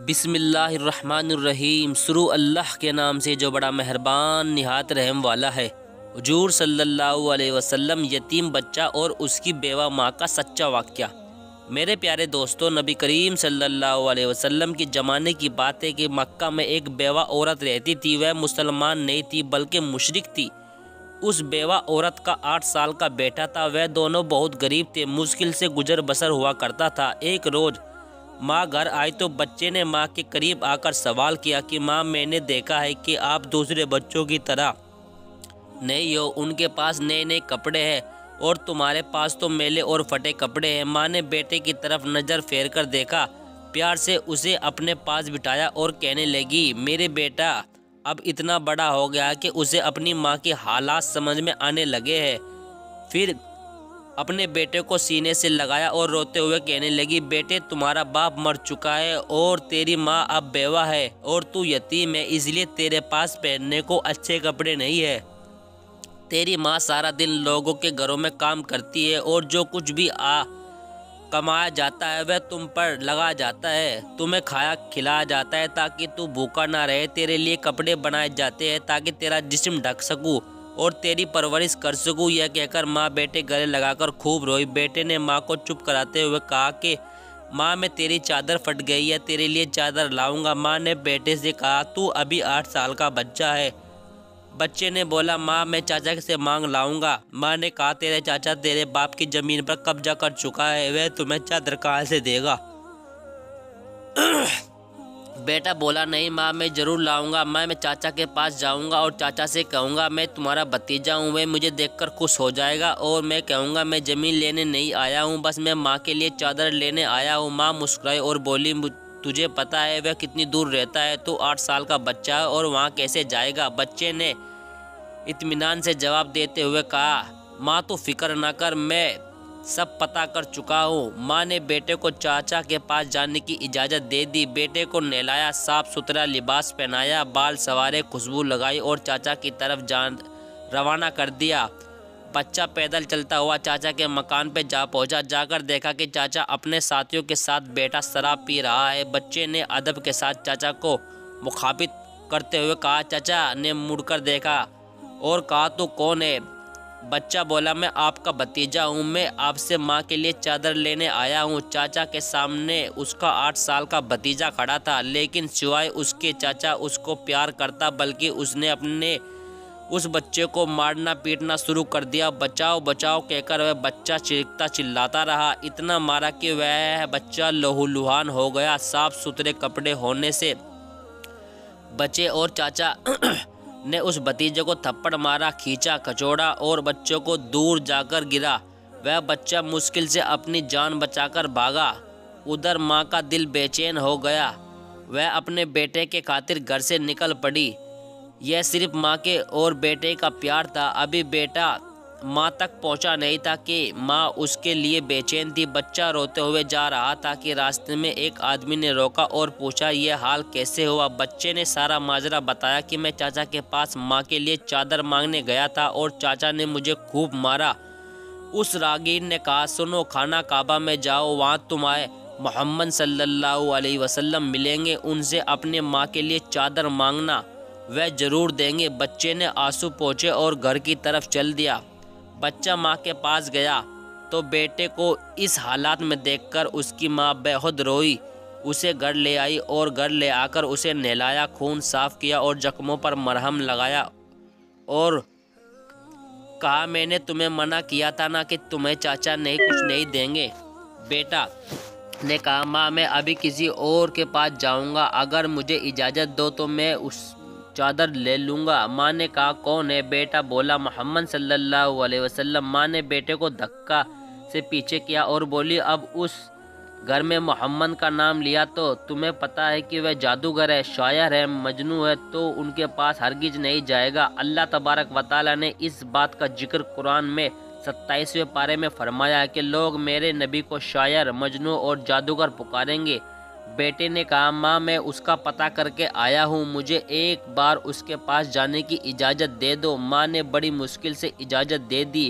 بسم اللہ الرحمن الرحیم۔ شروع اللہ کے نام سے جو بڑا مہربان نہایت رحم والا ہے۔ حضور صلی اللہ علیہ وسلم یتیم بچہ اور اس کی بیوہ ماں کا سچا واقعہ۔ میرے پیارے دوستو، نبی کریم صلی اللہ علیہ وسلم کی زمانے کی بات ہے کہ مکہ میں ایک بیوہ عورت رہتی تھی۔ وہ مسلمان نہیں تھی بلکہ مشرک تھی۔ اس بیوہ عورت کا 8 سال کا بیٹا تھا۔ وہ دونوں بہت غریب تھے، مشکل سے گزر بسر ہوا کرتا تھا۔ ایک روز ماں گھر آئی تو بچے نے ماں کے قریب آ کر سوال کیا کہ ماں، میں نے دیکھا ہے کہ آپ دوسرے بچوں کی طرح نہیں ہو۔ ان کے پاس نئے نئے کپڑے ہیں اور تمہارے پاس تو میلے اور پھٹے کپڑے ہیں۔ ماں نے بیٹے کی طرف نظر پھیر کر دیکھا، پیار سے اسے اپنے پاس بٹھایا اور کہنے لگی، میرے بیٹا اب اتنا بڑا ہو گیا کہ اسے اپنی ماں کے حالات سمجھ میں آنے لگے ہیں۔ پھر اپنے بیٹے کو سینے سے لگایا اور روتے ہوئے کہنے لگی، بیٹے تمہارا باپ مر چکا ہے اور تیری ماں اب بیوہ ہے اور تو یتیم ہے، اس لیے تیرے پاس پہننے کو اچھے کپڑے نہیں ہے۔ تیری ماں سارا دن لوگوں کے گھروں میں کام کرتی ہے اور جو کچھ بھی کمایا جاتا ہے وہ تم پر لگا جاتا ہے۔ تمہیں کھایا کھلایا جاتا ہے تاکہ تو بھوکا نہ رہے، تیرے لیے کپڑے بنائے جاتے ہیں تاکہ تیرا جسم ڈھک سکوں اور تیری پرورش کر سکوں۔ یہ کہہ کر ماں بیٹے گلے لگا کر خوب روئی۔ بیٹے نے ماں کو چپ کراتے ہوئے کہا کہ ماں، میں تیری چادر پھٹ گئی ہے، تیرے لیے چادر لاؤں گا۔ ماں نے بیٹے سے کہا، تو ابھی 8 سال کا بچہ ہے۔ بچے نے بولا، ماں میں چاچا سے مانگ لاؤں گا۔ ماں نے کہا، تیرے چاچا تیرے باپ کی زمین پر قبضہ کر چکا ہے، وہ تمہیں چادر کہاں سے دے گا؟ بیٹا بولا، نہیں ماں، میں ضرور لاؤں گا۔ میں چاچا کے پاس جاؤں گا اور چاچا سے کہوں گا میں تمہارا بھتیجا ہوں، وہ مجھے دیکھ کر خوش ہو جائے گا اور میں کہوں گا میں زمین لینے نہیں آیا ہوں، بس میں ماں کے لیے چادر لینے آیا ہوں۔ ماں مسکرائی اور بولی، تجھے پتا ہے وہ کتنی دور رہتا ہے؟ تو 8 سال کا بچہ ہے اور وہاں کیسے جائے گا؟ بچے نے اطمینان سے جواب دیتے ہوئے کہا، ماں تو فکر نہ کر، میں سب پتہ کر چکا ہوں۔ ماں نے بیٹے کو چاچا کے پاس جانے کی اجازت دے دی۔ بیٹے کو نہلایا، صاف ستھرا لباس پہنایا، بال سنوارے، خوشبو لگائی اور چاچا کی طرف روانہ کر دیا۔ بچہ پیدل چلتا ہوا چاچا کے مکان پہ جا پہنچا۔ جا کر دیکھا کہ چاچا اپنے ساتھیوں کے ساتھ بیٹھا شراب پی رہا ہے۔ بچے نے ادب کے ساتھ چاچا کو مخاطب کرتے ہوئے کہا، چاچا نے مڑ کر دیکھا اور کہا، تو کون ہے؟ بچہ بولا، میں آپ کا بھتیجا ہوں، میں آپ سے ماں کے لیے چادر لینے آیا ہوں۔ چاچا کے سامنے اس کا 8 سال کا بھتیجا کھڑا تھا، لیکن سوائے اس کے چاچا اس کو پیار کرتا بلکہ اس نے اپنے اس بچے کو مارنا پیٹنا شروع کر دیا۔ بچاؤ بچاؤ کہہ کر وہ بچہ چیختا چلاتا رہا، اتنا مارا کہ وہ بچہ لہو لہان ہو گیا۔ صاف ستھرے کپڑے ہونے سے بچے اور چاچا نے اس بھتیجے کو تھپڑ مارا، کھینچا کھچوڑا اور بچوں کو دور جا کر گرا۔ وہ بچہ مشکل سے اپنی جان بچا کر بھاگا۔ ادھر ماں کا دل بے چین ہو گیا، وہ اپنے بیٹے کے خاطر گھر سے نکل پڑی۔ یہ صرف ماں کے اور بیٹے کا پیار تھا، ابھی بیٹا ماں تک پہنچا نہیں تھا کہ ماں اس کے لیے بے چین تھی۔ بچہ روتے ہوئے جا رہا تھا کہ راستے میں ایک آدمی نے روکا اور پوچھا، یہ حال کیسے ہوا؟ بچے نے سارا ماجرا بتایا کہ میں چاچا کے پاس ماں کے لیے چادر مانگنے گیا تھا اور چاچا نے مجھے خوب مارا۔ اس راہگیر نے کہا، سنو، خانہ کعبہ میں جاؤ، وہاں تمہیں محمد صلی اللہ علیہ وسلم ملیں گے، ان سے اپنے ماں کے لیے چادر مانگنا، وہ ضرور دیں گے۔ بچے نے آنسو پوچھے اور گھر کی طرف چل دیا۔ بچہ ماں کے پاس گیا تو بیٹے کو اس حالات میں دیکھ کر اس کی ماں بے حد روئی، اسے گھر لے آئی اور گھر لے آ کر اسے نہلایا، خون صاف کیا اور زخموں پر مرہم لگایا اور کہا، میں نے تمہیں منع کیا تھا نا کہ تمہیں چاچا نہیں کچھ نہیں دیں گے؟ بیٹا نے کہا، ماں میں ابھی کسی اور کے پاس جاؤں گا، اگر مجھے اجازت دو تو میں اس چادر لے لوں گا۔ ماں نے کہا، کون ہے؟ بیٹا بولا، محمد صلی اللہ علیہ وسلم۔ ماں نے بیٹے کو دھکا سے پیچھے کیا اور بولی، اب اس گھر میں محمد کا نام لیا تو تمہیں پتا ہے کہ وہ جادوگر ہے، شاعر ہے، مجنون ہے، تو ان کے پاس ہرگز نہیں جائے گا۔ اللہ تبارک و تعالیٰ نے اس بات کا ذکر قرآن میں 27ویں پارے میں فرمایا ہے کہ لوگ میرے نبی کو شاعر، مجنون اور جادوگر پکاریں گے۔ بیٹے نے کہا، ماں میں اس کا پتہ کر کے آیا ہوں، مجھے ایک بار اس کے پاس جانے کی اجازت دے دو۔ ماں نے بڑی مشکل سے اجازت دے دی۔